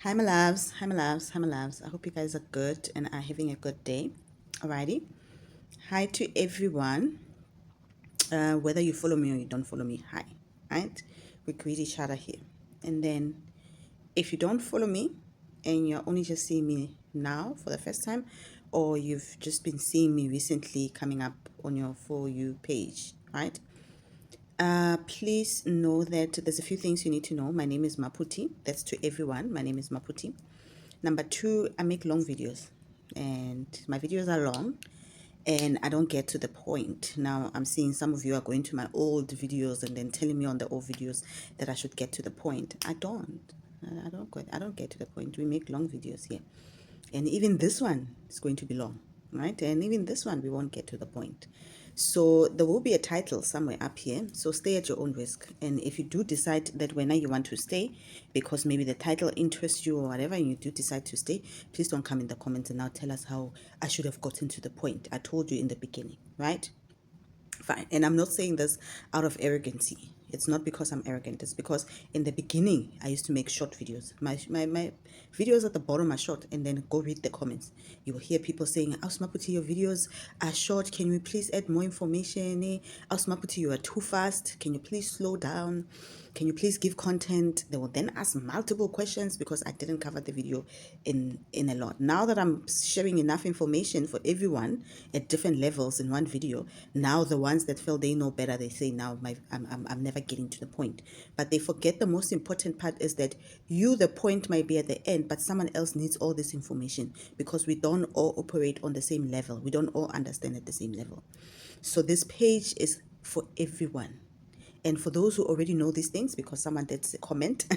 Hi, my loves. Hi, my loves. Hi, my loves. I hope you guys are good and are having a good day. Alrighty. Hi to everyone. Whether you follow me or you don't follow me, hi. Right? We greet each other here. And then if you don't follow me and you're only just seeing me now for the first time, or you've just been seeing me recently coming up on your For You page, right? Please know that there's a few things you need to know. My name is Maputi. That's to everyone. My name is Maputi. Number two, I make long videos, and my videos are long and I don't get to the point. Now, I'm seeing some of you are going to my old videos and then telling me on the old videos that I should get to the point. I don't. I don't get to the point. We make long videos here. And even this one is going to be long, right? And even this one, we won't get to the point. So there will be a title somewhere up here. So stay at your own risk. And if you do decide that when you want to stay, because maybe the title interests you or whatever, and you do decide to stay, please don't come in the comments and now tell us how I should have gotten to the point. I told you in the beginning, right? Fine. And I'm not saying this out of arrogancy. It's not because I'm arrogant. It's because in the beginning, I used to make short videos. My videos at the bottom are short. And then go read the comments. You will hear people saying, Ausmaputi, your videos are short. Can you please add more information? Ausmaputi, you are too fast. Can you please slow down? Can you please give content? They will then ask multiple questions because I didn't cover the video in a lot. Now that I'm sharing enough information for everyone at different levels in one video, now the ones that feel they know better, they say now I'm never getting to the point. But they forget the most important part is that the point might be at the end, but someone else needs all this information because we don't all operate on the same level. We don't all understand at the same level. So this page is for everyone. And for those who already know these things, because someone did comment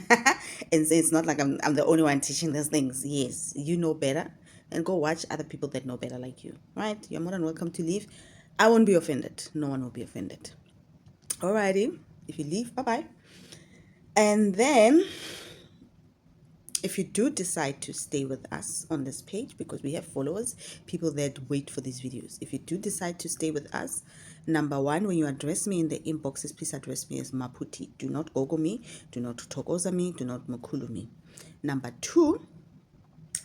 and say it's not like I'm the only one teaching these things. Yes, you know better. And go watch other people that know better like you. Right? You're more than welcome to leave. I won't be offended. No one will be offended. Alrighty. If you leave, bye-bye. And then if you do decide to stay with us on this page, because we have followers, people that wait for these videos, if you do decide to stay with us, number one, when you address me in the inboxes, please address me as Maputi. Do not gogo me, do not togoza me, do not mukulu me. Number two,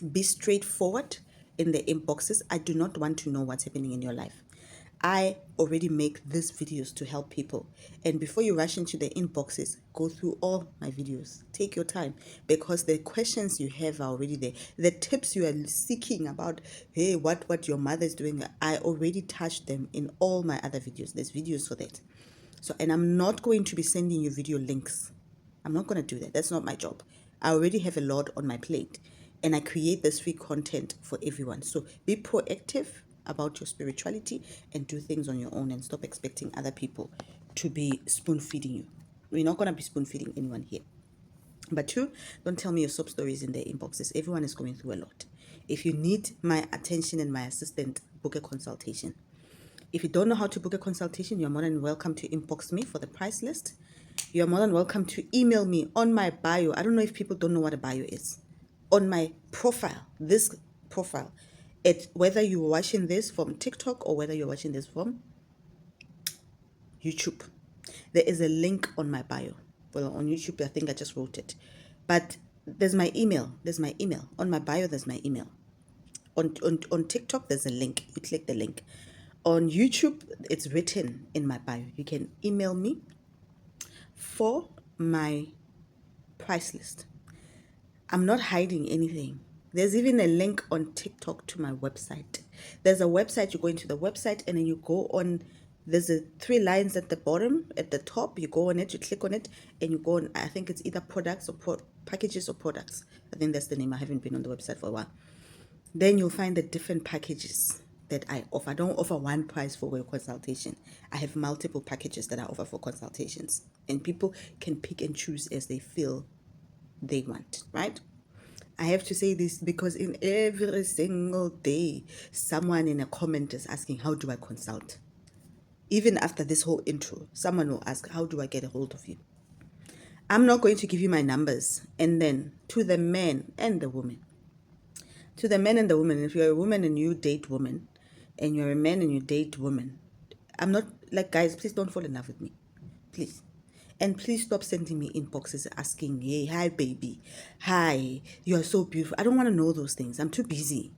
be straightforward in the inboxes. I do not want to know what's happening in your life. I already make these videos to help people. And before you rush into the inboxes, go through all my videos. Take your time because the questions you have are already there. The tips you are seeking about, hey, what your mother is doing, I already touched them in all my other videos. There's videos for that. So, and I'm not going to be sending you video links. I'm not going to do that. That's not my job. I already have a lot on my plate and I create this free content for everyone. So be proactive about your spirituality and do things on your own and stop expecting other people to be spoon feeding you. We're not going to be spoon feeding anyone here. But two, don't tell me your sob stories in their inboxes. Everyone is going through a lot. If you need my attention and my assistant, book a consultation. If you don't know how to book a consultation, you're more than welcome to inbox me for the price list. You're more than welcome to email me on my bio. I don't know if people don't know what a bio is. On my profile, this profile, whether you're watching this from TikTok or whether you're watching this from YouTube, there is a link on my bio. Well, on YouTube, I think I just wrote it. But there's my email. There's my email. On my bio, there's my email. On TikTok, there's a link. You click the link. On YouTube, it's written in my bio. You can email me for my price list. I'm not hiding anything. There's even a link on TikTok to my website. There's a website, you go into the website and then you go on, there's three lines at the bottom, at the top, you go on it, you click on it, and you go on, I think it's either products or packages or products. I think that's the name. I haven't been on the website for a while. Then you'll find the different packages that I offer. I don't offer one price for a consultation. I have multiple packages that I offer for consultations. And people can pick and choose as they feel they want, right? I have to say this because in every single day, someone in a comment is asking, how do I consult? Even after this whole intro, someone will ask, how do I get a hold of you? I'm not going to give you my numbers. And then to the men and the women, to the men and the women, if you're a woman and you date women, and you're a man and you date women, I'm not like, guys, please don't fall in love with me. Please. And please stop sending me inboxes asking, hey, hi, baby. Hi, you are so beautiful. I don't want to know those things. I'm too busy.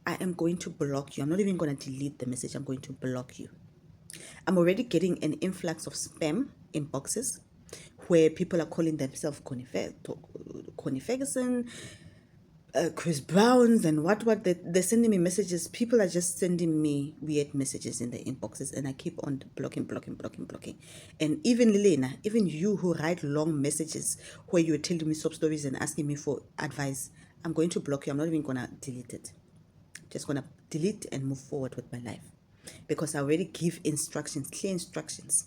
I am going to block you. I'm not even going to delete the message. I'm going to block you. I'm already getting an influx of spam inboxes where people are calling themselves Connie Ferguson, Chris Browns, and what. They're sending me messages. People are just sending me weird messages in the inboxes, and I keep on blocking. And even Lilena, even you who write long messages where you're telling me sob stories and asking me for advice, I'm going to block you. I'm not even going to delete it. Just going to delete and move forward with my life, because I already give instructions, clear instructions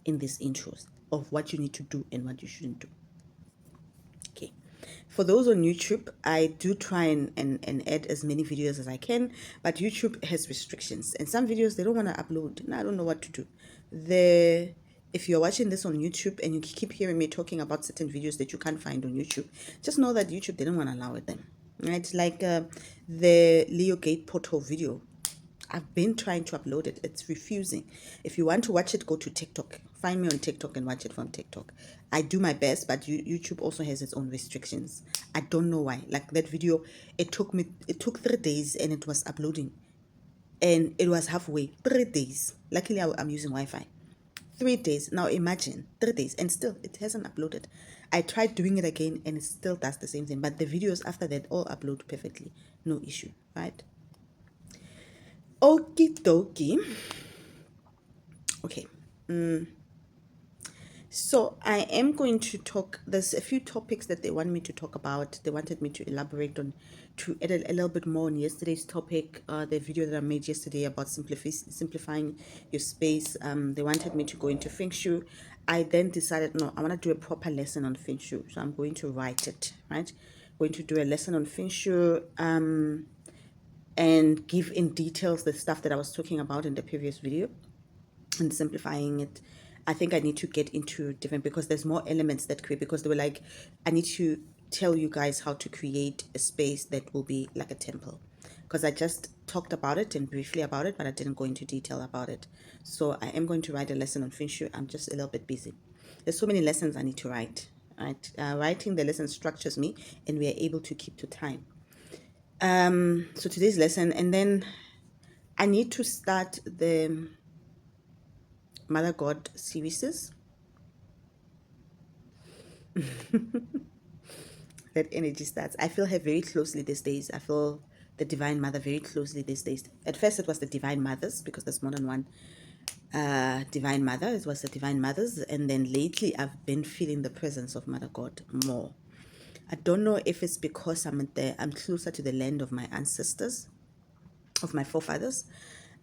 in these intros of what you need to do and what you shouldn't do. Okay. For those on YouTube, I do try and add as many videos as I can, but YouTube has restrictions. And some videos they don't want to upload. And I don't know what to do. If you're watching this on YouTube and you keep hearing me talking about certain videos that you can't find on YouTube, just know that YouTube didn't want to allow it then. Right? Like the Leo Gate portal video. I've been trying to upload it. It's refusing. If you want to watch it, go to TikTok. Find me on TikTok and watch it from TikTok. I do my best, but YouTube also has its own restrictions. I don't know why. Like that video, it took 3 days and it was uploading. And it was halfway. 3 days. Luckily, I'm using Wi-Fi. 3 days. Now imagine 3 days and still it hasn't uploaded. I tried doing it again and it still does the same thing. But the videos after that all upload perfectly. No issue, right? Okie dokie. Okay. So I am going to talk. There's a few topics that they want me to talk about. They wanted me to elaborate on, to add a little bit more on yesterday's topic, the video that I made yesterday about simplifying your space. They wanted me to go into Feng Shui. I then decided, no, I want to do a proper lesson on Feng Shui. So I'm going to write it, right? Going to do a lesson on Feng Shui. And give in details the stuff that I was talking about in the previous video and simplifying it. I think I need to get into different, because there's more elements that create, because they were like, I need to tell you guys how to create a space that will be like a temple, because I just talked about it and briefly about it, but I didn't go into detail about it. So I am going to write a lesson on Feng Shui. I'm just a little bit busy. There's so many lessons I need to write. Right? Writing the lesson structures me, and we are able to keep to time. So today's lesson, and then I need to start the Mother God series. That energy starts. I feel her very closely these days. I feel the Divine Mother very closely these days. At first, it was the Divine Mothers, because there's more than one Divine Mother. It was the Divine Mothers, and then lately I've been feeling the presence of Mother God more. I don't know if it's because I'm closer to the land of my ancestors, of my forefathers.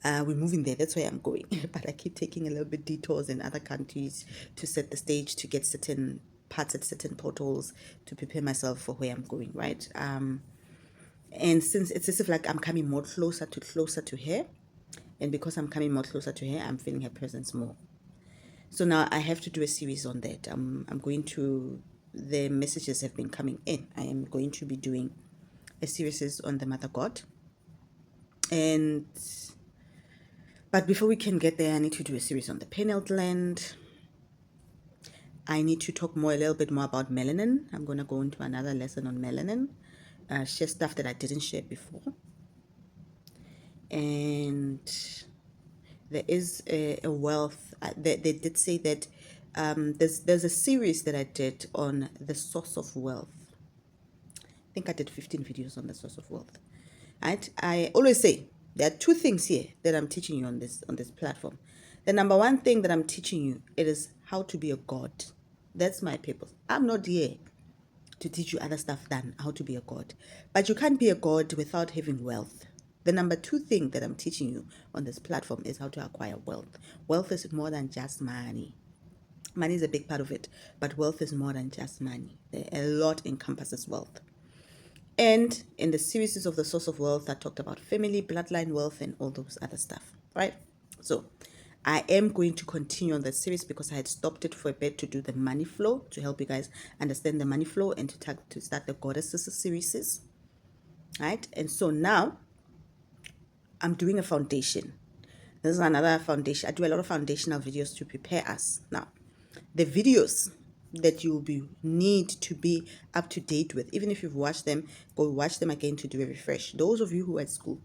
We're moving there. That's where I'm going. But I keep taking a little bit detours in other countries to set the stage, to get certain parts at certain portals, to prepare myself for where I'm going, right? And since it's as if like I'm coming more closer to her, and because I'm coming more closer to her, I'm feeling her presence more. So now I have to do a series on that. I'm going to, the messages have been coming in. I am going to be doing a series on the Mother God. And but before we can get there, I need to do a series on the pineal gland. I need to talk a little bit more about melanin. I'm going to go into another lesson on melanin, share stuff that I didn't share before. And there is a wealth. They did say that there's a series that I did on the source of wealth. I think I did 15 videos on the source of wealth. Right? I always say there are two things here that I'm teaching you on this platform. The number one thing that I'm teaching you, it is how to be a god. That's my purpose. I'm not here to teach you other stuff than how to be a god. But you can't be a god without having wealth. The number two thing that I'm teaching you on this platform is how to acquire wealth. Wealth is more than just money. Money is a big part of it, but wealth is more than just money. A lot encompasses wealth. And in the series of the source of wealth, I talked about family, bloodline wealth, and all those other stuff, right? So I am going to continue on that series because I had stopped it for a bit to do the money flow, to help you guys understand the money flow, and to start the goddesses series, right? And so now I'm doing a foundation. This is another foundation. I do a lot of foundational videos to prepare us. Now, The videos that you will be need to be up to date with, even if you've watched them, go watch them again to do a refresh. Those of you who are at school,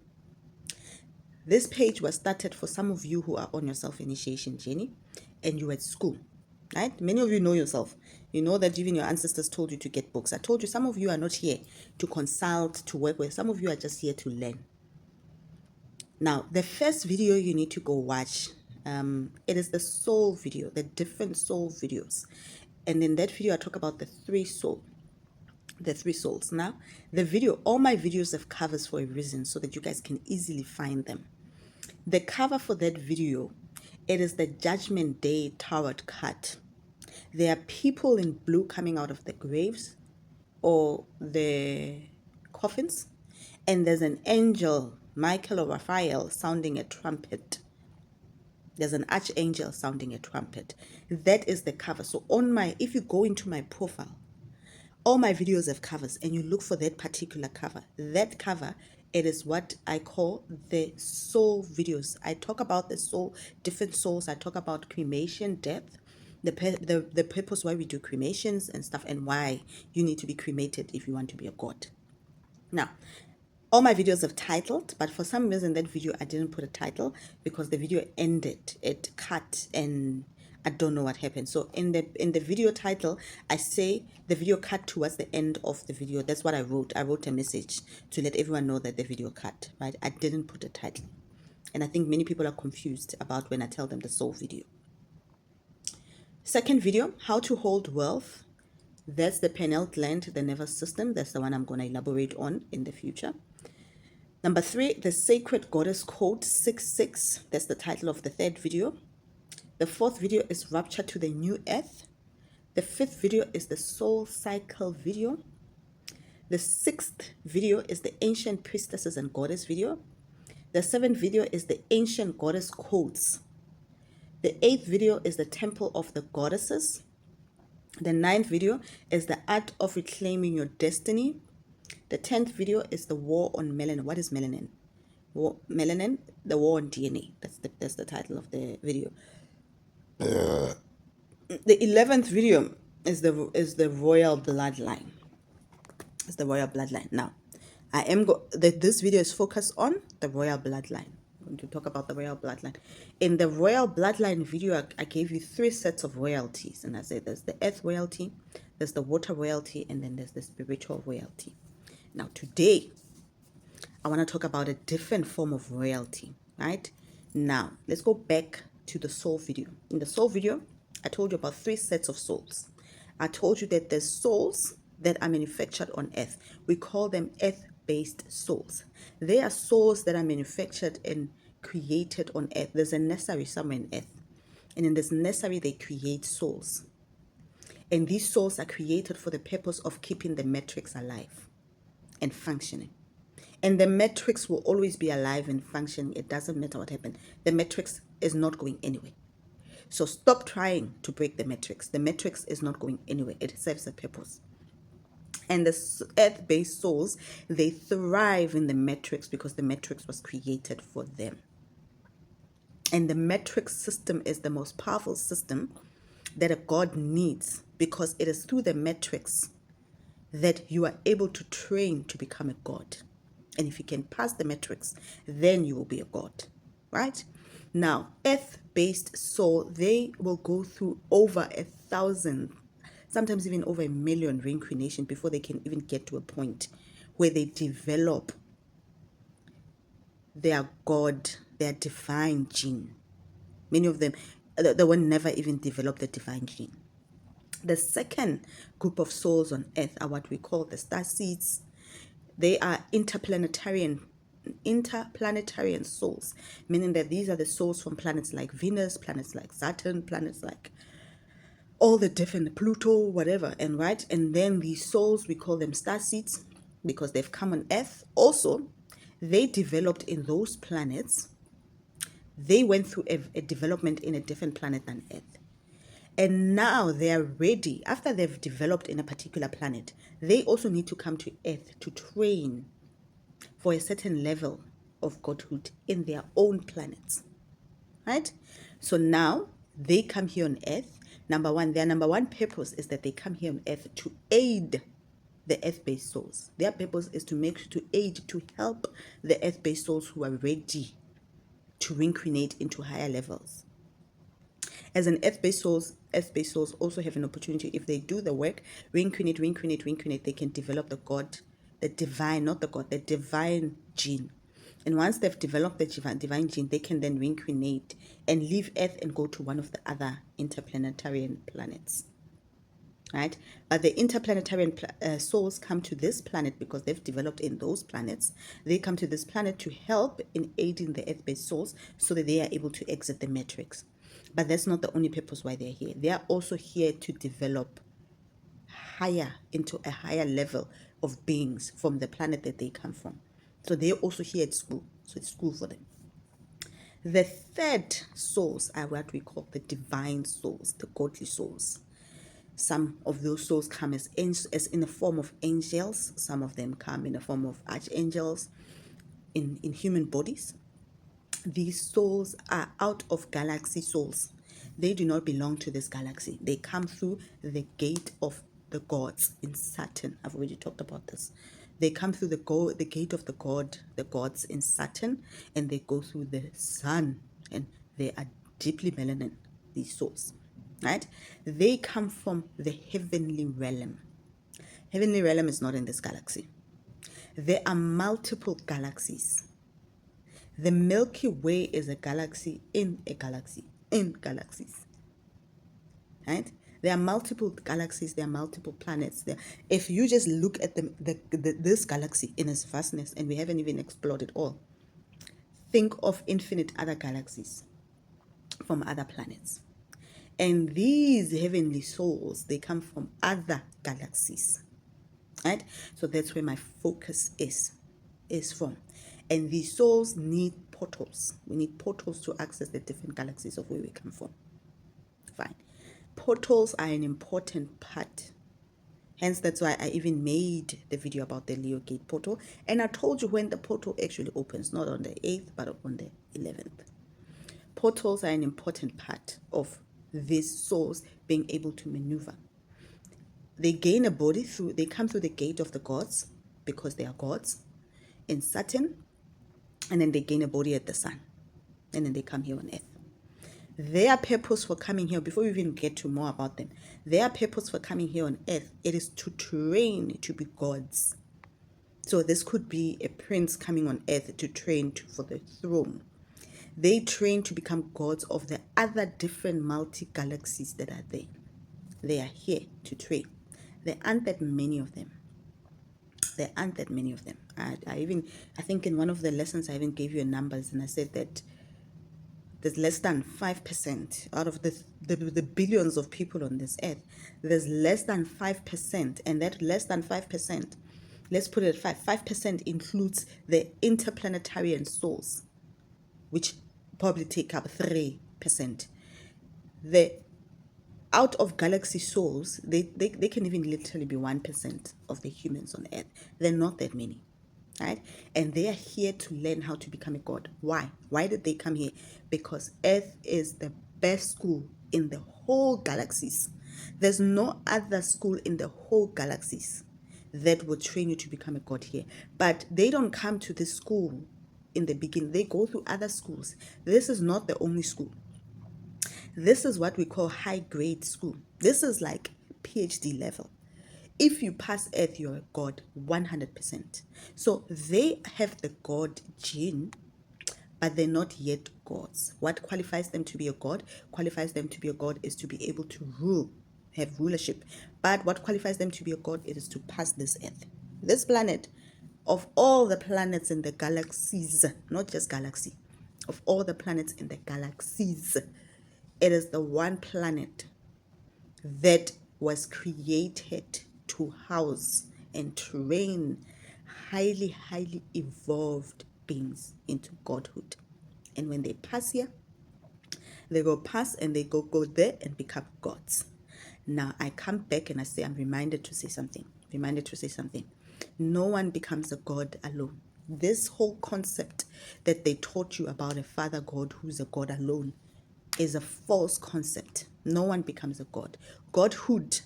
this page was started for some of you who are on your self-initiation journey and you're at school, right? Many of you know yourself. You know that even your ancestors told you to get books. I told you some of you are not here to consult, to work with. Some of you are just here to learn. Now, the first video you need to go watch, it is the soul video, the different soul videos. And in that video, I talk about the three souls. Now, the video, all my videos have covers for a reason so that you guys can easily find them. The cover for that video, it is the Judgment Day Tarot card. There are people in blue coming out of the graves or the coffins, and there's an angel, Michael or Raphael, sounding a trumpet. There's an archangel sounding a trumpet. That is the cover. So if you go into my profile, all my videos have covers, and you look for that particular cover. That cover, it is what I call the soul videos. I talk about the soul, different souls. I talk about cremation, death, the purpose why we do cremations and stuff, and why you need to be cremated if you want to be a god. Now, all my videos have titled, but for some reason that video I didn't put a title because the video ended, it cut, and I don't know what happened. So in the video title, I say the video cut towards the end of the video. That's what I wrote. I wrote a message to let everyone know that the video cut, right? I didn't put a title. And I think many people are confused about when I tell them the soul video. Second video, how to hold wealth. That's the pineal gland, the nervous system. That's the one I'm going to elaborate on in the future. Number 3, the Sacred Goddess Code 66. That's the title of the third video. The fourth video is Rapture to the New Earth. The fifth video is the Soul Cycle video. The sixth video is the Ancient Priestesses and Goddess video. The seventh video is the Ancient Goddess Codes. The eighth video is the Temple of the Goddesses. The ninth video is the Art of Reclaiming Your Destiny. The 10th video is the War on Melanin. What is melanin? Melanin, the War on DNA. That's the title of the video. The 11th video is the Royal Bloodline. It's the Royal Bloodline. Now, this video is focused on the Royal Bloodline. I'm going to talk about the Royal Bloodline. In the Royal Bloodline video, I gave you 3 sets of royalties, and I said there's the Earth royalty, there's the Water royalty, and then there's the Spiritual royalty. Now, today, I want to talk about a different form of royalty, right? Now, let's go back to the soul video. In the soul video, I told you about 3 sets of souls. I told you that there's souls that are manufactured on earth. We call them earth-based souls. They are souls that are manufactured and created on earth. There's a nursery somewhere on earth. And in this nursery, they create souls. And these souls are created for the purpose of keeping the matrix alive and functioning. And the matrix will always be alive and functioning. It doesn't matter what happened. The matrix is not going anywhere. So stop trying to break the matrix. The matrix is not going anywhere. It serves a purpose. And the earth-based souls, they thrive in the matrix because the matrix was created for them. And the matrix system is the most powerful system that a god needs, because it is through the matrix that you are able to train to become a god. And if you can pass the matrix, then you will be a god, right? Now, earth-based soul, they will go through over 1,000, sometimes even over 1 million reincarnations before they can even get to a point where they develop their god, their divine gene. Many of them, they will never even develop the divine gene. The second group of souls on earth are what we call the star seeds. They are interplanetarian souls, meaning that these are the souls from planets like Venus, planets like Saturn, planets like all the different Pluto, whatever, and right. And then these souls, we call them star seeds because they've come on earth. Also, they developed in those planets. They went through a development in a different planet than earth. And now they are ready. After they've developed in a particular planet, they also need to come to earth to train for a certain level of godhood in their own planets, right? So now they come here on earth. Number one, their number one purpose is that they come here on earth to aid the earth-based souls. Their purpose is to aid, to help the earth-based souls who are ready to reincarnate into higher levels. As an earth-based souls also have an opportunity, if they do the work, reincarnate, they can develop the divine gene. And once they've developed the divine gene, they can then reincarnate and leave Earth and go to one of the other interplanetary planets. Right? But the interplanetary souls come to this planet because they've developed in those planets. They come to this planet to help in aiding the earth-based souls so that they are able to exit the matrix. But that's not the only purpose why they're here. They are also here to develop higher into a higher level of beings from the planet that they come from. So they're also here at school. So it's school for them. The third souls are what we call the divine souls, the godly souls. Some of those souls come as in the form of angels. Some of them come in the form of archangels in human bodies. These souls are out of galaxy souls. They do not belong to this galaxy. They come through the gate of the gods in Saturn. I've already talked about this. They come through the gate of the gods in Saturn, and they go through the sun, and they are deeply melanin, these souls. Right? They come from the heavenly realm. Heavenly realm is not in this galaxy. There are multiple galaxies. The Milky Way is a galaxy in a galaxy in galaxies. Right? There are multiple galaxies. There are multiple planets. If you just look at this galaxy in its vastness, and we haven't even explored it all, think of infinite other galaxies from other planets. And these heavenly souls, they come from other galaxies. Right? So that's where my focus is from. And these souls need portals. We need portals to access the different galaxies of where we come from. Fine. Portals are an important part. Hence, that's why I even made the video about the Leo Gate portal. And I told you when the portal actually opens, not on the 8th, but on the 11th. Portals are an important part of these souls being able to maneuver. They gain a body they come through the gate of the gods because they are gods in Saturn, and then they gain a body at the sun, and then they come here on earth. Their purpose for coming here, before we even get to more about them, their purpose for coming here on earth, it is to train to be gods. So this could be a prince coming on earth to train for the throne. They train to become gods of the other different multi-galaxies that are there. They are here to train. There aren't that many of them. I think in one of the lessons I even gave you numbers, and I said that there's less than 5% out of the billions of people on this earth. There's less than 5%, and that less than 5%, let's put it at 5% includes the interplanetary souls, which probably take up 3%. The out of galaxy souls, they can even literally be 1% of the humans on earth. They're not that many, right? And they are here to learn how to become a god. Why? Why did they come here? Because earth is the best school in the whole galaxies. There's no other school in the whole galaxies that will train you to become a god here. But they don't come to this school in the beginning. They go through other schools. This is not the only school. This is what we call high grade school. This is like PhD level. If you pass earth, you're a god 100%. So they have the god gene, but they're not yet gods. What qualifies them to be a god? Qualifies them to be a god is to be able to rule, have rulership. But what qualifies them to be a god is to pass this earth. This planet, of all the planets in the galaxies, not just galaxy, of all the planets in the galaxies, it is the one planet that was created to house and train highly, highly evolved beings into godhood. And when they pass here, they go pass and they go there and become gods. Now I come back and I say, I'm reminded to say something. No one becomes a god alone. This whole concept that they taught you about a father god who's a god alone, is a false concept. No one becomes a god. Godhood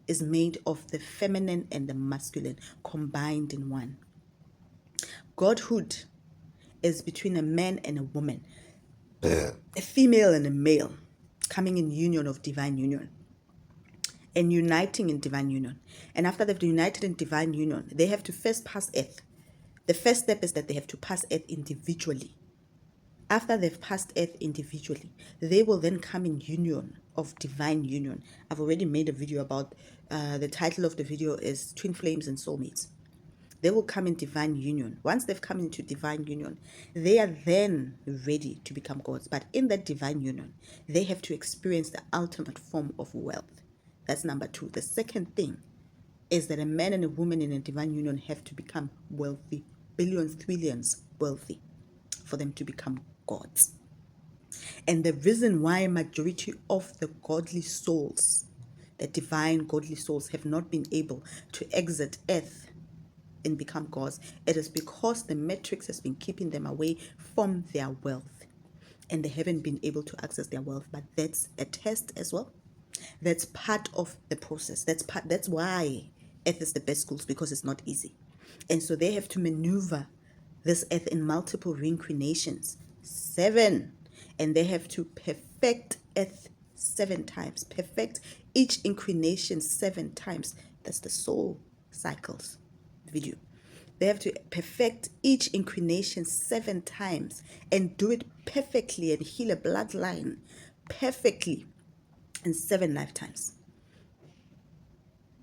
is made of the feminine and the masculine combined in one. Godhood is between a man and a woman, a female and a male, coming in union of divine union and uniting in divine union. And after they've united in divine union, they have to first pass earth. The first step is that they have to pass earth individually. After they've passed earth individually, they will then come in union of divine union. I've already made a video about, the title of the video is Twin Flames and Soulmates. They will come in divine union. Once they've come into divine union, they are then ready to become gods. But in that divine union, they have to experience the ultimate form of wealth. That's number two. The second thing is that a man and a woman in a divine union have to become wealthy, billions, trillions wealthy, for them to become gods. And the reason why majority of the godly souls, the divine godly souls, have not been able to exit earth and become gods, it is because the matrix has been keeping them away from their wealth, and they haven't been able to access their wealth. But that's a test as well. That's part of the process. That's why earth is the best schools, because it's not easy. And so they have to maneuver this earth in multiple reincarnations, 7, and they have to perfect earth 7 times, perfect each incarnation 7 times. That's the soul cycles video. They have to perfect each incarnation 7 times and do it perfectly and heal a bloodline perfectly in 7 lifetimes.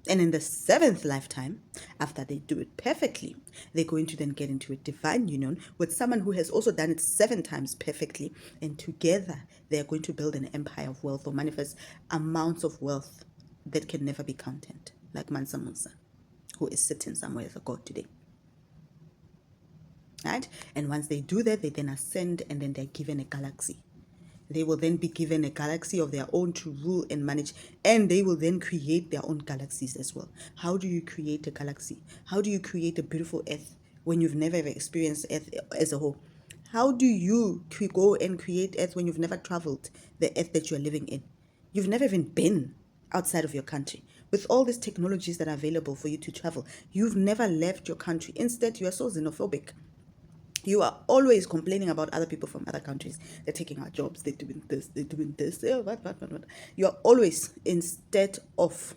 And in the 7th lifetime, after they do it perfectly, they're going to then get into a divine union with someone who has also done it 7 times perfectly. And together, they're going to build an empire of wealth, or manifest amounts of wealth that can never be counted, like Mansa Musa, who is sitting somewhere as a god today. Right? And once they do that, they then ascend, and then they're given a galaxy. They will then be given a galaxy of their own to rule and manage, and they will then create their own galaxies as well. How do you create a galaxy? How do you create a beautiful earth when you've never ever experienced earth as a whole? How do you go and create earth when you've never traveled the earth that you're living in? You've never even been outside of your country. With all these technologies that are available for you to travel, you've never left your country. Instead, you are so xenophobic. You are always complaining about other people from other countries. They're taking our jobs. They're doing this. They're doing this. What. You are always, instead of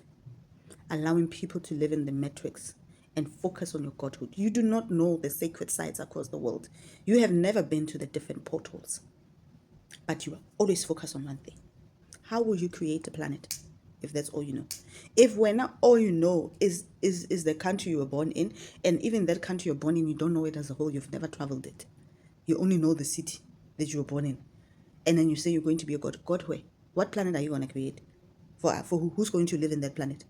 allowing people to live in the matrix and focus on your godhood. You do not know the sacred sites across the world. You have never been to the different portals. But you are always focused on one thing. How will you create a planet if that's all you know? If when not all you know is the country you were born in, and even that country you're born in, you don't know it as a whole, you've never traveled it. You only know the city that you were born in. And then you say you're going to be a god. God where? What planet are you going to create? For who's going to live in that planet?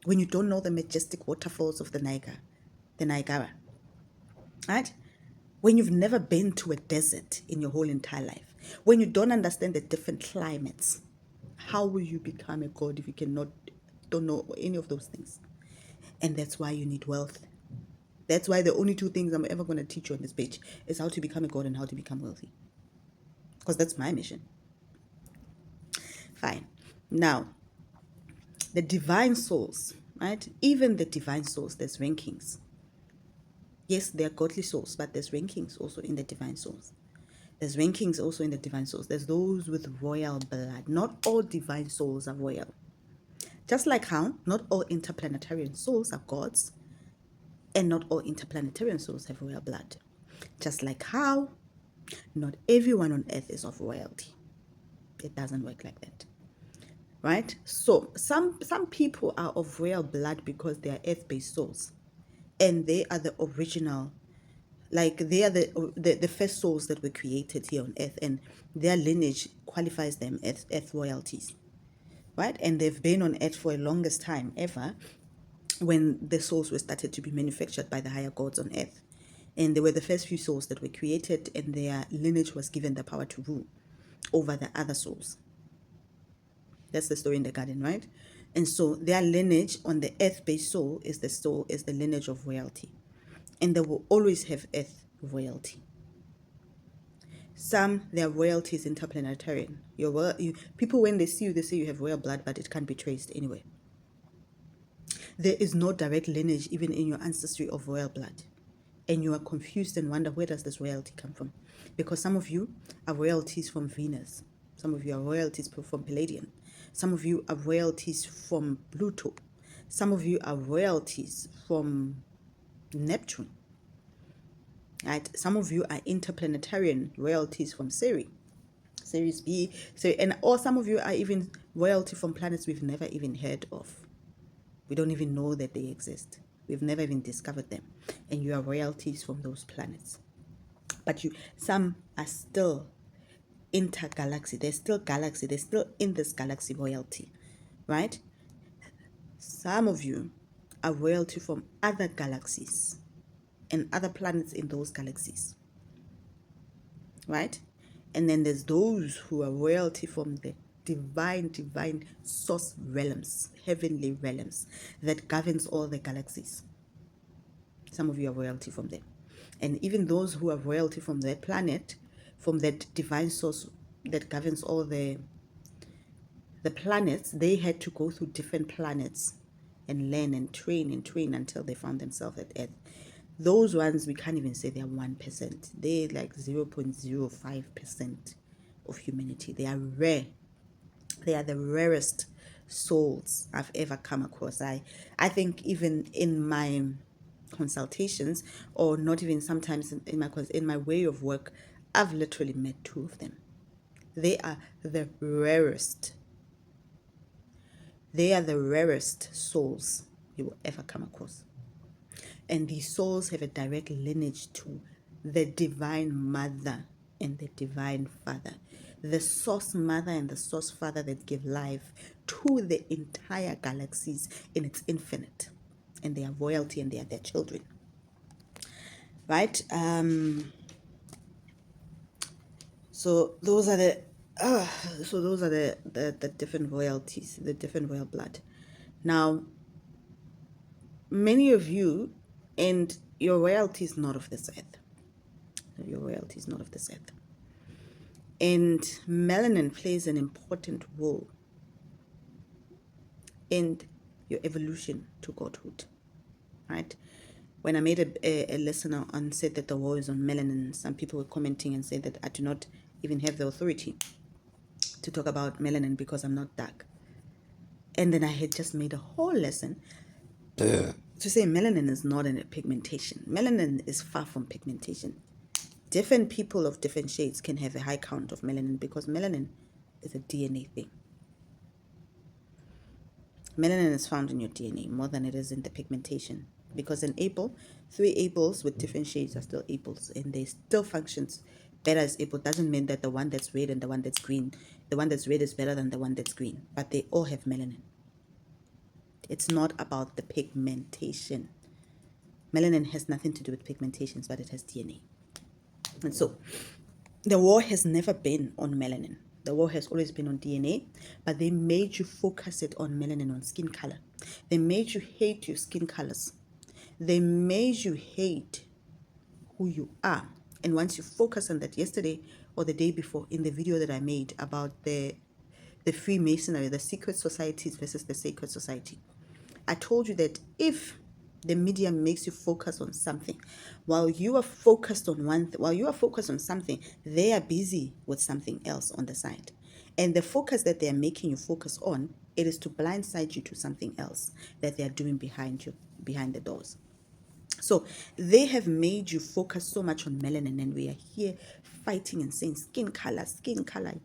When you don't know the majestic waterfalls of the Niagara. Right? When you've never been to a desert in your whole entire life. When you don't understand the different climates. How will you become a god if you don't know any of those things? And that's why you need wealth. That's why the only 2 things I'm ever going to teach you on this page is how to become a god and how to become wealthy. Because that's my mission. Fine. Now, the divine souls, right? Even the divine souls, there's rankings. Yes, they're godly souls, but there's rankings also in the divine souls. There's rankings also in the divine souls. There's those with royal blood. Not all divine souls are royal. Just like how not all interplanetarian souls are gods, and not all interplanetarian souls have royal blood. Just like how not everyone on earth is of royalty. It doesn't work like that. Right? So some people are of royal blood because they are earth-based souls. And they are the original, like they are the first souls that were created here on earth, and their lineage qualifies them as earth royalties. Right? And they've been on earth for the longest time ever, when the souls were started to be manufactured by the higher gods on earth. And they were the first few souls that were created, and their lineage was given the power to rule over the other souls. That's the story in the garden, right? And so their lineage on the earth-based soul is the lineage of royalty. And they will always have earth royalty. Some, their royalty is interplanetarian. People, when they see you, they say you have royal blood, but it can't be traced anyway. There is no direct lineage even in your ancestry of royal blood. And you are confused and wonder, where does this royalty come from? Because some of you are royalties from Venus. Some of you are royalties from Palladium. Some of you are royalties from Pluto. Some of you are royalties from Neptune. Right? Some of you are interplanetarian royalties from Series B, or some of you are even royalty from planets we've never even heard of. We don't even know that they exist. We've never even discovered them. And you are royalties from those planets. But some are still intergalaxy. They're still galaxy. They're still in this galaxy royalty, right? Some of you are royalty from other galaxies and other planets in those galaxies, right? And then there's those who are royalty from the divine source realms, heavenly realms that governs all the galaxies. Some of you are royalty from them. And even those who are royalty from that planet, from that divine source that governs all the planets, they had to go through different planets and learn and train until they found themselves at Earth. Those ones, we can't even say they're 1%. They're like 0.05% of humanity. They are rare. They are the rarest souls I've ever come across. I think even in my consultations, or not even sometimes in my way of work, I've literally met two of them. They are the rarest. They are the rarest souls you will ever come across. And these souls have a direct lineage to the divine mother and the divine father, the source mother and the source father that give life to the entire galaxies in its infinite. And they are royalty and they are their children. Right? So those are the the different royalties, the different royal blood. Now, many of you, and your royalty is not of this earth. Your royalty is not of this earth. And melanin plays an important role in your evolution to godhood, right? When I made a lesson on said that the war is on melanin, some people were commenting and said that I do not even have the authority to talk about melanin because I'm not dark. And then I had just made a whole lesson to say melanin is not a pigmentation. Melanin is far from pigmentation. Different people of different shades can have a high count of melanin because melanin is a DNA thing. Melanin is found in your DNA more than it is in the pigmentation. Because an apple, 3 apples with different shades are still apples, and they still functions better as apple. Doesn't mean that the one that's red and the one that's green, the one that's red is better than the one that's green, but they all have melanin. It's not about the pigmentation. Melanin has nothing to do with pigmentations, but it has DNA. And so the war has never been on melanin. The war has always been on DNA, but they made you focus it on melanin, on skin color. They made you hate your skin colors. They made you hate who you are. And once you focus on that, yesterday or the day before in the video that I made about the Freemasonry, the secret societies versus the sacred society, I told you that if the media makes you focus on something, while you are focused on while you are focused on something, they are busy with something else on the side. And the focus that they are making you focus on, it is to blindside you to something else that they are doing behind you, behind the doors. So they have made you focus so much on melanin, and we are here fighting and saying skin color,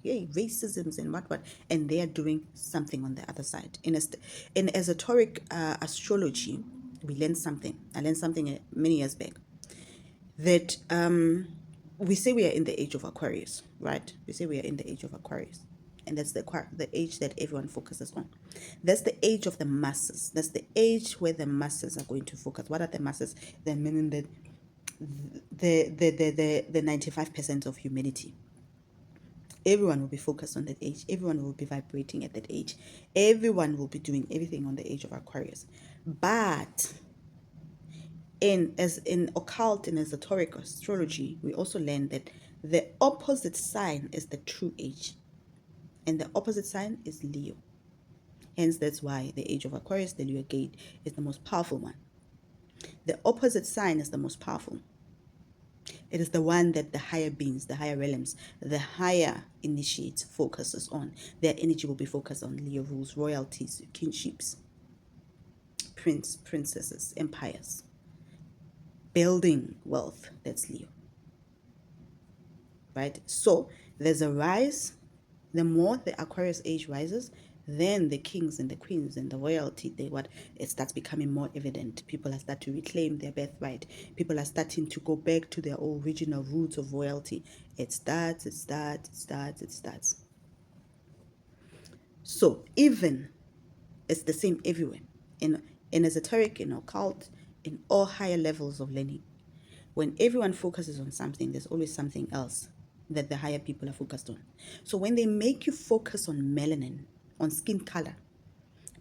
yay, racisms and what, and they are doing something on the other side. In esoteric astrology, we learned something. I learned something many years back that we say we are in the age of Aquarius, right? We say we are in the age of Aquarius. And that's the age that everyone focuses on. That's the age of the masses. That's the age where the masses are going to focus. What are the masses? They're meaning that the 95% of humanity. Everyone will be focused on that age. Everyone will be vibrating at that age. Everyone will be doing everything on the age of Aquarius. But in occult and esoteric astrology, we also learn that The opposite sign is the true age, and the opposite sign is Leo. Hence, that's why the age of Aquarius, the Leo gate, is the most powerful one. The opposite sign is the most powerful. It is the one that the higher beings, the higher realms, the higher initiates focuses on. Their energy will be focused on Leo rules, royalties, kinships, princesses, empires, building wealth. That's Leo. Right? So there's a rise. The more the Aquarius age rises, then the kings and the queens and the royalty, it starts becoming more evident. People are starting to reclaim their birthright. People are starting to go back to their original roots of royalty. It starts. So even it's the same everywhere. In esoteric, in occult, in all higher levels of learning. When everyone focuses on something, there's always something else that the higher people are focused on. So when they make you focus on melanin, on skin color,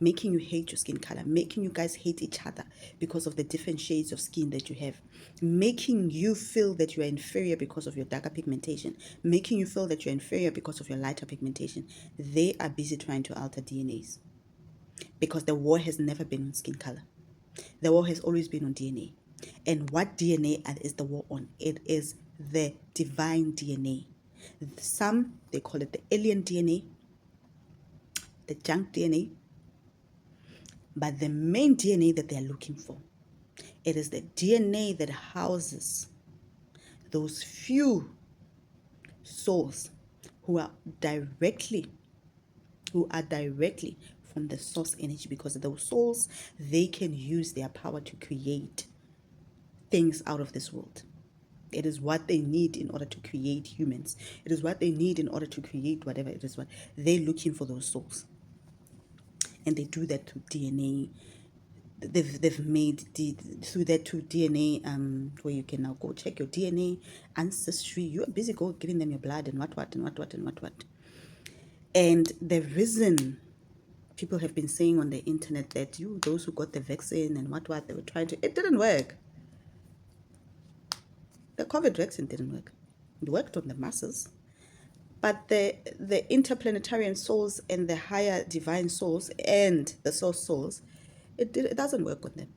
making you hate your skin color, making you guys hate each other because of the different shades of skin that you have, making you feel that you are inferior because of your darker pigmentation, making you feel that you're inferior because of your lighter pigmentation, they are busy trying to alter DNAs, because the war has never been on skin color. The war has always been on DNA. And what DNA is the war on? It is the divine DNA. Some, they call it the alien DNA, the junk DNA. But the main DNA that they're looking for, it is the DNA that houses those few souls who are directly from the source energy, because those souls, they can use their power to create things out of this world. It is what they need in order to create humans. It is what they need in order to create whatever it is. What they're looking for, those souls, and they do that through DNA. They've made through that to DNA, where you can now go check your DNA ancestry. You're busy getting them your blood and what. And the reason people have been saying on the internet that those who got the vaccine and what they were trying to, it didn't work. The COVID vaccine didn't work. It worked on the masses. But the interplanetarian souls and the higher divine souls and the source souls, it doesn't work on them.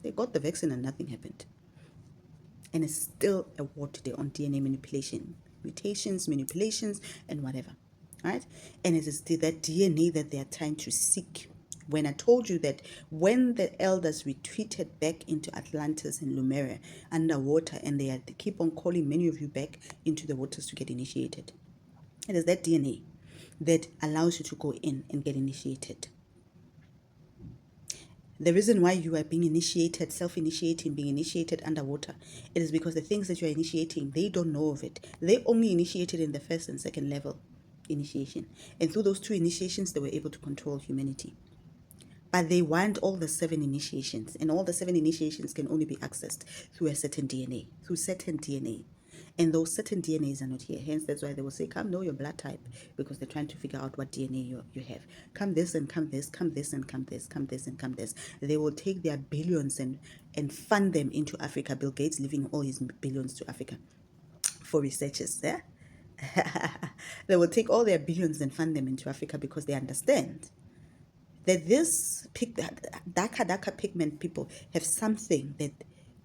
They got the vaccine and nothing happened. And it's still a war today on DNA manipulation, mutations, manipulations, and whatever. Right? And it is that DNA that they are trying to seek. When I told you that when the elders retreated back into Atlantis and Lemuria underwater, and they keep on calling many of you back into the waters to get initiated. It is that DNA that allows you to go in and get initiated. The reason why you are being initiated, self-initiating, being initiated underwater, it is because the things that you are initiating, they don't know of it. They only initiated in the first and second level initiation. And through those two initiations, they were able to control humanity. But they want all the 7 initiations, and all the 7 initiations can only be accessed through a certain DNA, And those certain DNAs are not here. Hence, that's why they will say, come know your blood type, because they're trying to figure out what DNA you have. Come this and come this, come this and come this, come this and come this. They will take their billions and fund them into Africa. Bill Gates leaving all his billions to Africa for researchers. Yeah? They will take all their billions and fund them into Africa, because they understand that this darker pigment people have something that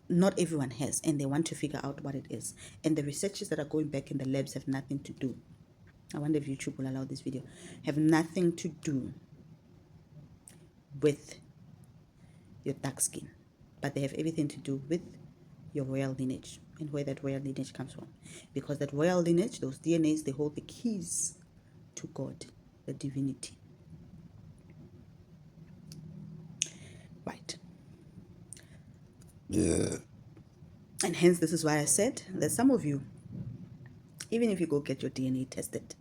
not everyone has, and they want to figure out what it is. And the researchers that are going back in the labs have nothing to do. I wonder if YouTube will allow this video. Have nothing to do with your dark skin, but they have everything to do with your royal lineage and where that royal lineage comes from. Because that royal lineage, those DNAs, they hold the keys to God, the divinity. Right. Yeah. And hence, this is why I said that some of you, even if you go get your DNA tested,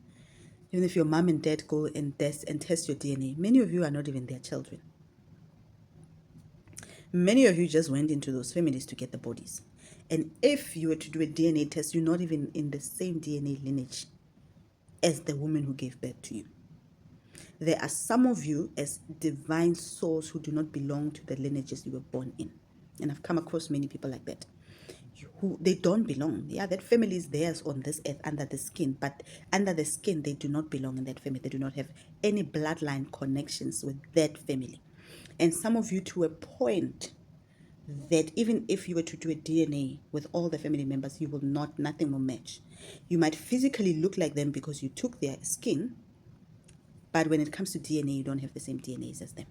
even if your mom and dad go and test your DNA, many of you are not even their children. Many of you just went into those families to get the bodies. And if you were to do a DNA test, you're not even in the same DNA lineage as the woman who gave birth to you. There are some of you as divine souls who do not belong to the lineages you were born in. And I've come across many people like that. who they don't belong. Yeah, that family is theirs on this earth under the skin, but under the skin, they do not belong in that family. They do not have any bloodline connections with that family. And some of you, to a point that even if you were to do a DNA with all the family members, you will not, nothing will match. You might physically look like them because you took their skin, but when it comes to DNA, you don't have the same DNAs as them.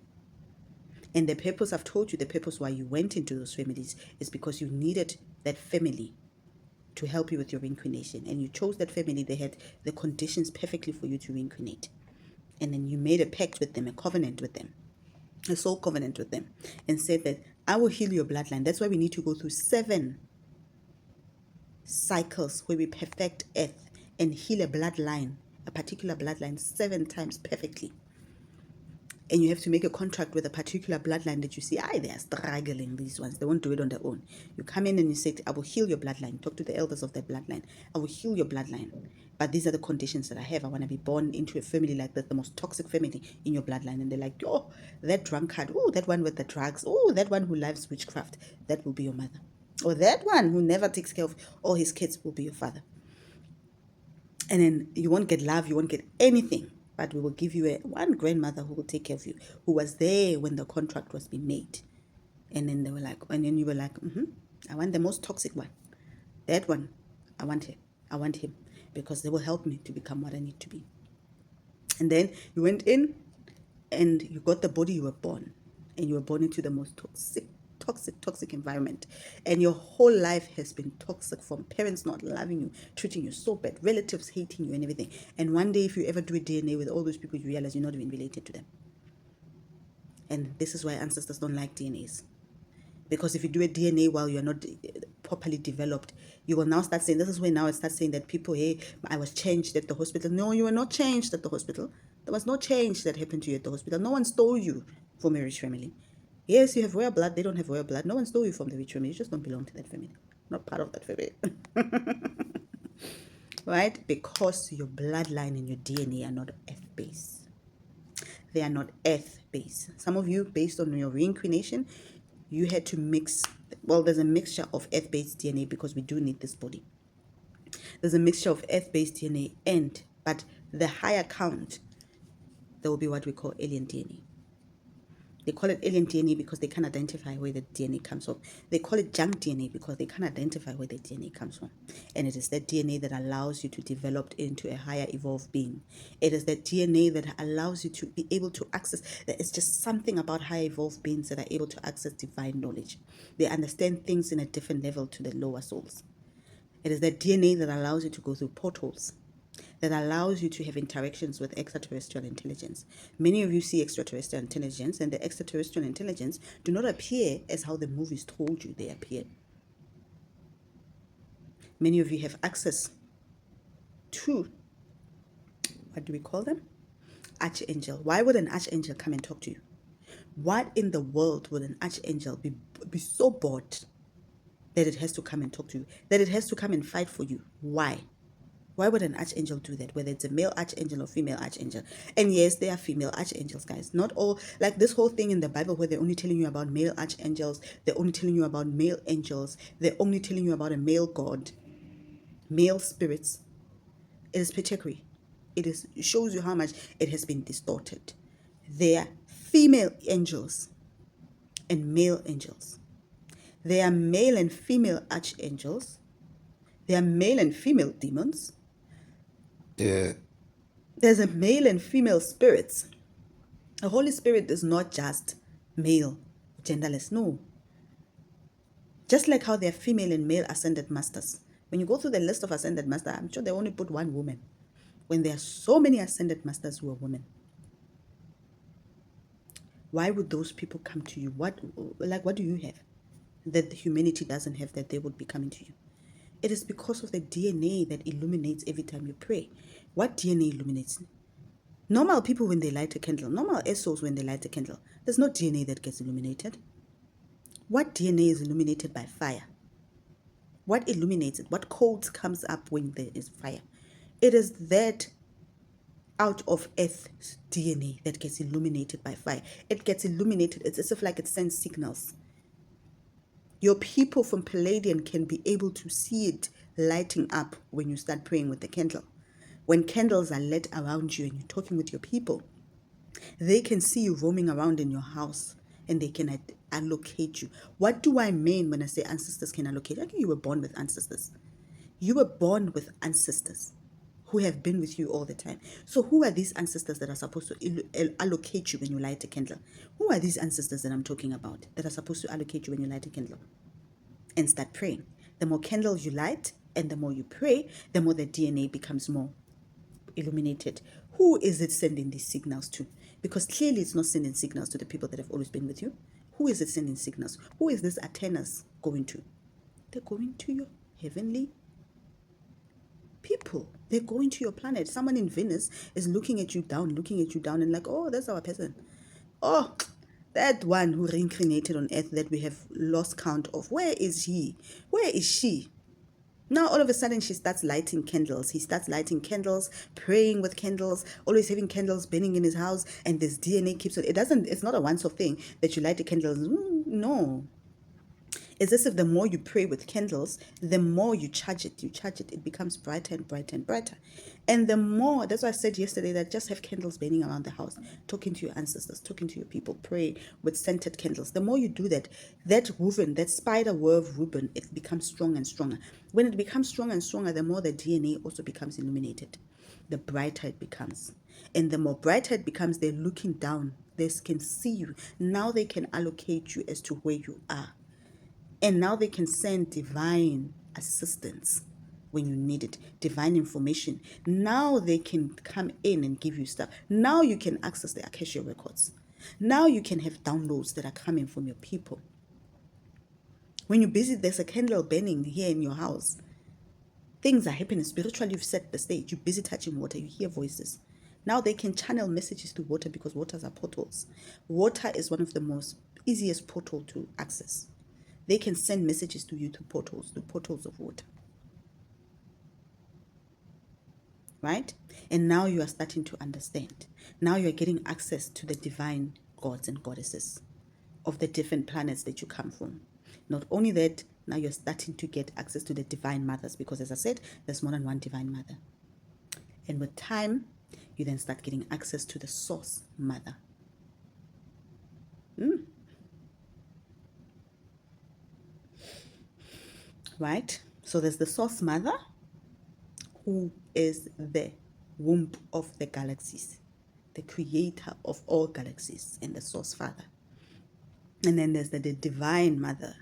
And the purpose, I've told you, the purpose why you went into those families is because you needed that family to help you with your reincarnation. And you chose that family, they had the conditions perfectly for you to reincarnate. And then you made a pact with them, a covenant with them, a soul covenant with them, and said that I will heal your bloodline. That's why we need to go through 7 cycles where we perfect earth and heal a bloodline, a particular bloodline, 7 times perfectly. And you have to make a contract with a particular bloodline that you see, they are struggling, these ones. They won't do it on their own. You come in and you say, I will heal your bloodline. Talk to the elders of that bloodline. I will heal your bloodline. But these are the conditions that I have. I want to be born into a family like that, the most toxic family in your bloodline. And they're like, oh, that drunkard. Oh, that one with the drugs. Oh, that one who loves witchcraft. That will be your mother. Or that one who never takes care of all his kids will be your father. And then you won't get love, you won't get anything, but we will give you one grandmother who will take care of you, who was there when the contract was being made. And then they were like, and then you were like, I want the most toxic one. That one, I want him because they will help me to become what I need to be. And then you went in and you got the body you were born, and you were born into the most toxic environment, and your whole life has been toxic, from parents not loving you, treating you so bad, relatives hating you and everything. And one day, if you ever do a DNA with all those people, you realize you're not even related to them. And this is why ancestors don't like DNAs, because if you do a DNA while you're not properly developed, you will now start saying, this is when now it starts saying that people, hey, I was changed at the hospital. No, you were not changed at the hospital. There was no change that happened to you at the hospital. No one stole you from a rich family. Yes, you have royal blood. They don't have royal blood. No one stole you from the rich family. You just don't belong to that family. Not part of that family. Right? Because your bloodline and your DNA are not earth-based. They are not earth-based. Some of you, based on your reincarnation, you had to mix. Well, there's a mixture of earth-based DNA because we do need this body. There's a mixture of earth-based DNA but the higher count, there will be what we call alien DNA. They call it alien DNA because they can't identify where the DNA comes from. They call it junk DNA because they can't identify where the DNA comes from. And it is that DNA that allows you to develop into a higher evolved being. It is that DNA that allows you to be able to access. There is just something about high evolved beings that are able to access divine knowledge. They understand things in a different level to the lower souls. It is that DNA that allows you to go through portals, that allows you to have interactions with extraterrestrial intelligence. Many of you see extraterrestrial intelligence, and the extraterrestrial intelligence do not appear as how the movies told you they appear. Many of you have access to, what do we call them? Archangel. Why would an archangel come and talk to you? What in the world would an archangel be so bored that it has to come and talk to you, that it has to come and fight for you? Why? Why would an archangel do that, whether it's a male archangel or female archangel? And yes, they are female archangels, guys. Not all, like this whole thing in the Bible where they're only telling you about male archangels, they're only telling you about male angels, they're only telling you about a male god, male spirits. It is pituitary. It shows you how much it has been distorted. They are female angels and male angels. They are male and female archangels. They are male and female demons. There's a male and female spirits. The Holy Spirit is not just male, genderless. No. Just like how there are female and male ascended masters. When you go through the list of ascended masters, I'm sure they only put one woman. When there are so many ascended masters who are women. Why would those people come to you? What do you have that humanity doesn't have that they would be coming to you? It is because of the DNA that illuminates every time you pray. What DNA illuminates? Normal people when they light a candle, normal souls when they light a candle, there's no DNA that gets illuminated. What DNA is illuminated by fire? What illuminates it? What codes comes up when there is fire? It is that out of earth DNA that gets illuminated by fire. It gets illuminated. It's as if like it sends signals. Your people from Palladian can be able to see it lighting up when you start praying with the candle. When candles are lit around you and you're talking with your people, they can see you roaming around in your house and they can allocate you. What do I mean when I say ancestors can allocate? I think you were born with ancestors. You were born with ancestors who have been with you all the time. So who are these ancestors that are supposed to allocate you when you light a candle? Who are these ancestors that I'm talking about that are supposed to allocate you when you light a candle? And start praying. The more candles you light and the more you pray, the more the DNA becomes more illuminated. Who is it sending these signals to? Because clearly it's not sending signals to the people that have always been with you. Who is it sending signals? Who is this antennas going to? They're going to your heavenly people. They're going to your planet. Someone in Venus is looking at you down, and like, oh, that's our person. Oh, that one who reincarnated on earth that we have lost count of. Where is he? Where is she? Now, all of a sudden, she starts lighting candles. He starts lighting candles, praying with candles, always having candles burning in his house. And this DNA keeps on. It's not a once-off thing that you light the candles. No. It's as if the more you pray with candles, the more you charge it, it becomes brighter and brighter and brighter. And the more, that's why I said yesterday that just have candles burning around the house, talking to your ancestors, talking to your people, pray with scented candles. The more you do that, that woven, that spider wove ribbon, it becomes stronger and stronger. When it becomes stronger and stronger, the more the DNA also becomes illuminated, the brighter it becomes. And the more brighter it becomes, they're looking down, they can see you. Now they can allocate you as to where you are. And now they can send divine assistance when you need it, divine information. Now they can come in and give you stuff. Now you can access the Akasha records. Now you can have downloads that are coming from your people. When you're busy, there's a candle burning here in your house. Things are happening spiritually. You've set the stage. You're busy touching water. You hear voices. Now they can channel messages to water because waters are portals. Water is one of the most easiest portal to access. They can send messages to you through portals of water. Right? And now you are starting to understand. Now you are getting access to the divine gods and goddesses of the different planets that you come from. Not only that, now you're starting to get access to the divine mothers because, as I said, there's more than one divine mother. And with time, you then start getting access to the source mother. Right? So there's the source mother, who is the womb of the galaxies, the creator of all galaxies, and the source father. And then there's the divine mother,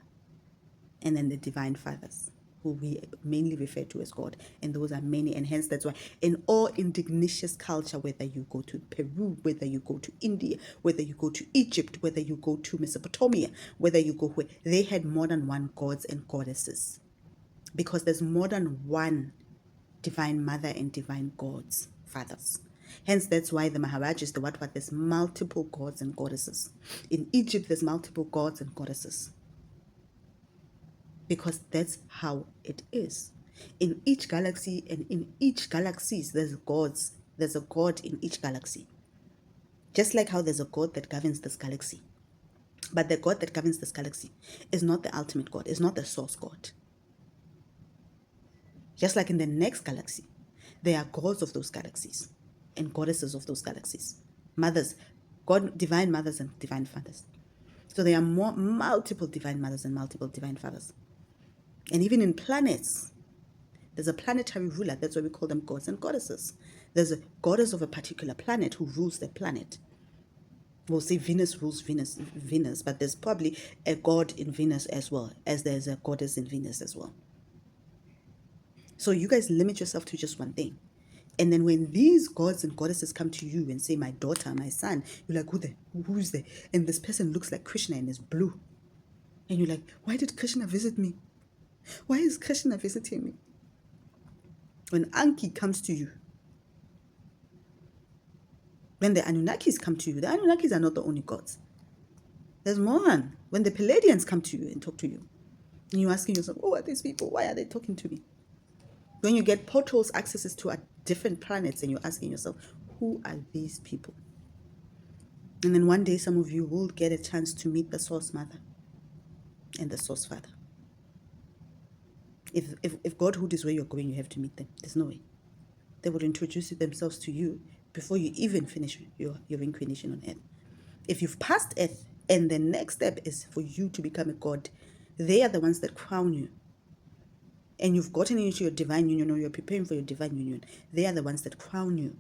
and then the divine fathers, who we mainly refer to as God. And those are many, and hence that's why in all indigenous culture, whether you go to Peru, whether you go to India, whether you go to Egypt, whether you go to Mesopotamia, whether you go where, they had more than one gods and goddesses, because there's more than one divine mother and divine gods, fathers. Hence, that's why the Maharaj is the what? There's multiple gods and goddesses. In Egypt, there's multiple gods and goddesses. Because that's how it is. In each galaxy and in each galaxies, there's gods. There's a god in each galaxy. Just like how there's a god that governs this galaxy. But the god that governs this galaxy is not the ultimate god, is not the source god. Just like in the next galaxy, there are gods of those galaxies and goddesses of those galaxies. Mothers, God, divine mothers and divine fathers. So there are multiple divine mothers and multiple divine fathers. And even in planets, there's a planetary ruler. That's why we call them gods and goddesses. There's a goddess of a particular planet who rules that planet. We'll say Venus rules Venus, but there's probably a god in Venus as well, as there's a goddess in Venus as well. So you guys limit yourself to just one thing. And then when these gods and goddesses come to you and say, my daughter, my son, you're like, who's there? And this person looks like Krishna and is blue. And you're like, why did Krishna visit me? Why is Krishna visiting me? When Anki comes to you, when the Anunnakis come to you, the Anunnakis are not the only gods. There's more than when the Palladians come to you and talk to you. And you're asking yourself, who are these people? Why are they talking to me? When you get portals, accesses to different planets, and you're asking yourself, who are these people? And then one day, some of you will get a chance to meet the source mother. and the Source Father. If godhood is where you're going, you have to meet them. There's no way. They will introduce themselves to you before you even finish your incarnation on earth. If you've passed earth and the next step is for you to become a god, they are the ones that crown you. And you've gotten into your divine union, or you're preparing for your divine union. They are the ones that crown you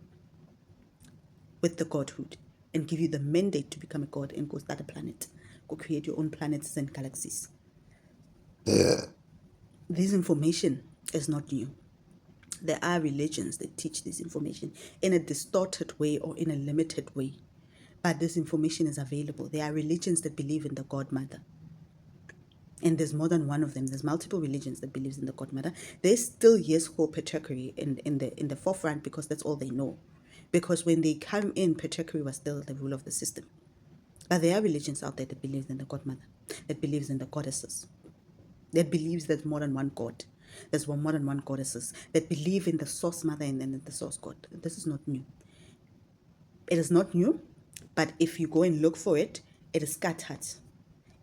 with the godhood and give you the mandate to become a god and go start a planet. Go create your own planets and galaxies. This information is not new. There are religions that teach this information in a distorted way or in a limited way. But this information is available. There are religions that believe in the Godmother. And there's more than one of them. There's multiple religions that believes in the Godmother. They still, yes, hold patriarchy in the forefront because that's all they know. Because when they come in, patriarchy was still the rule of the system. But there are religions out there that believes in the Godmother, that believes in the goddesses, that believes there's more than one God. There's more than one goddesses that believe in the source mother and then the source God. This is not new. It is not new, but if you go and look for it, it is scattered.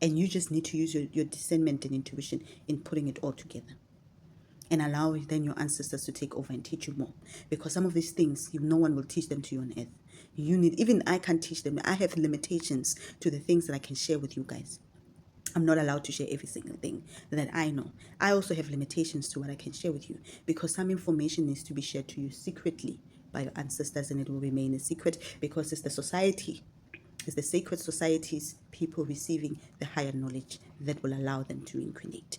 And you just need to use your discernment and intuition in putting it all together. And allow then your ancestors to take over and teach you more. Because some of these things, no one will teach them to you on earth. You need, even I can't teach them. I have limitations to the things that I can share with you guys. I'm not allowed to share every single thing that I know. I also have limitations to what I can share with you because some information needs to be shared to you secretly by your ancestors, and it will remain a secret because it's the society, it's the sacred society's people receiving the higher knowledge that will allow them to incarnate.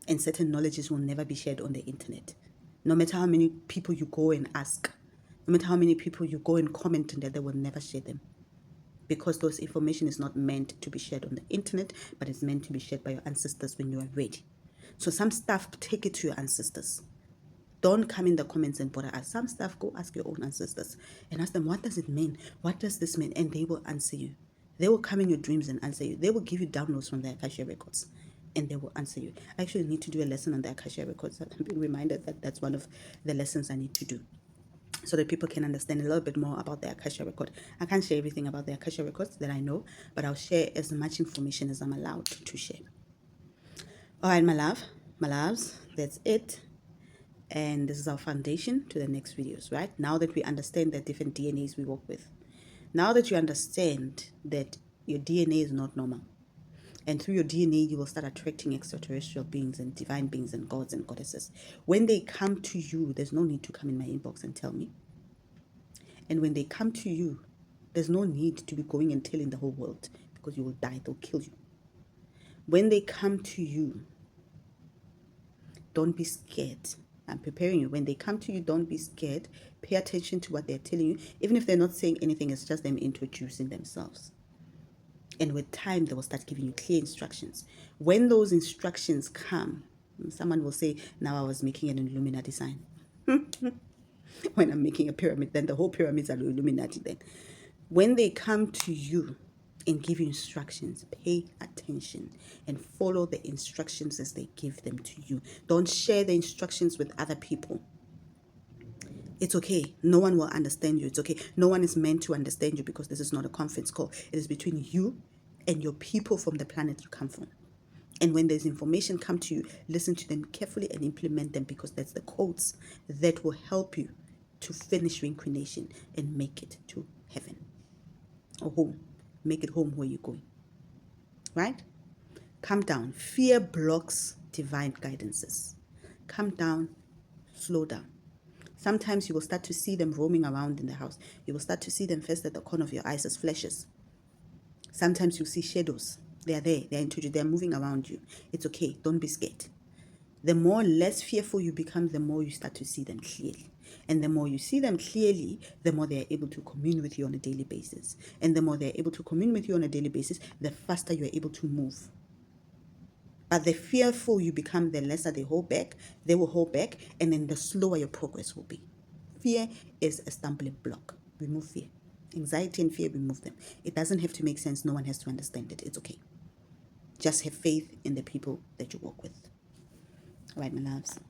And certain knowledges will never be shared on the internet. No matter how many people you go and ask, no matter how many people you go and comment on that, they will never share them. Because those information is not meant to be shared on the internet, but it's meant to be shared by your ancestors when you are ready. So some stuff, take it to your ancestors. Don't come in the comments and bother us. Some stuff, go ask your own ancestors and ask them, what does it mean? What does this mean? And they will answer you. They will come in your dreams and answer you. They will give you downloads from the Akasha records and they will answer you. I actually need to do a lesson on the Akasha records. I'm being reminded that that's one of the lessons I need to do, so that people can understand a little bit more about the Akasha record. I can't share everything about the Akasha records that I know, but I'll share as much information as I'm allowed to share. All right, my loves, that's it. And this is our foundation to the next videos, right? Now that we understand the different DNAs we work with, now that you understand that your DNA is not normal, and through your DNA, you will start attracting extraterrestrial beings and divine beings and gods and goddesses. When they come to you, there's no need to come in my inbox and tell me. And when they come to you, there's no need to be going and telling the whole world because you will die. They'll kill you. When they come to you, don't be scared. I'm preparing you. When they come to you, don't be scared. Pay attention to what they're telling you. Even if they're not saying anything, it's just them introducing themselves. And with time, they will start giving you clear instructions. When those instructions come, someone will say, now I was making an Illuminati sign. When I'm making a pyramid, then the whole pyramids are Illuminati then. When they come to you and give you instructions, pay attention and follow the instructions as they give them to you. Don't share the instructions with other people. It's okay. No one will understand you. It's okay. No one is meant to understand you because this is not a conference call. It is between you and your people from the planet you come from. And when there's information come to you, listen to them carefully and implement them because that's the codes that will help you to finish reincarnation and make it to heaven or home. Make it home where you're going. Right? Calm down. Fear blocks divine guidances. Calm down. Slow down. Sometimes you will start to see them roaming around in the house. You will start to see them first at the corner of your eyes as flashes. Sometimes you see shadows. They are there. They are into you. They are moving around you. It's okay. Don't be scared. The more less fearful you become, the more you start to see them clearly. And the more you see them clearly, the more they are able to commune with you on a daily basis. And the more they are able to commune with you on a daily basis, the faster you are able to move. But the fearful you become, the lesser they hold back. They will hold back, and then the slower your progress will be. Fear is a stumbling block. Remove fear. Anxiety and fear, remove them. It doesn't have to make sense. No one has to understand it. It's okay. Just have faith in the people that you work with. All right, my loves.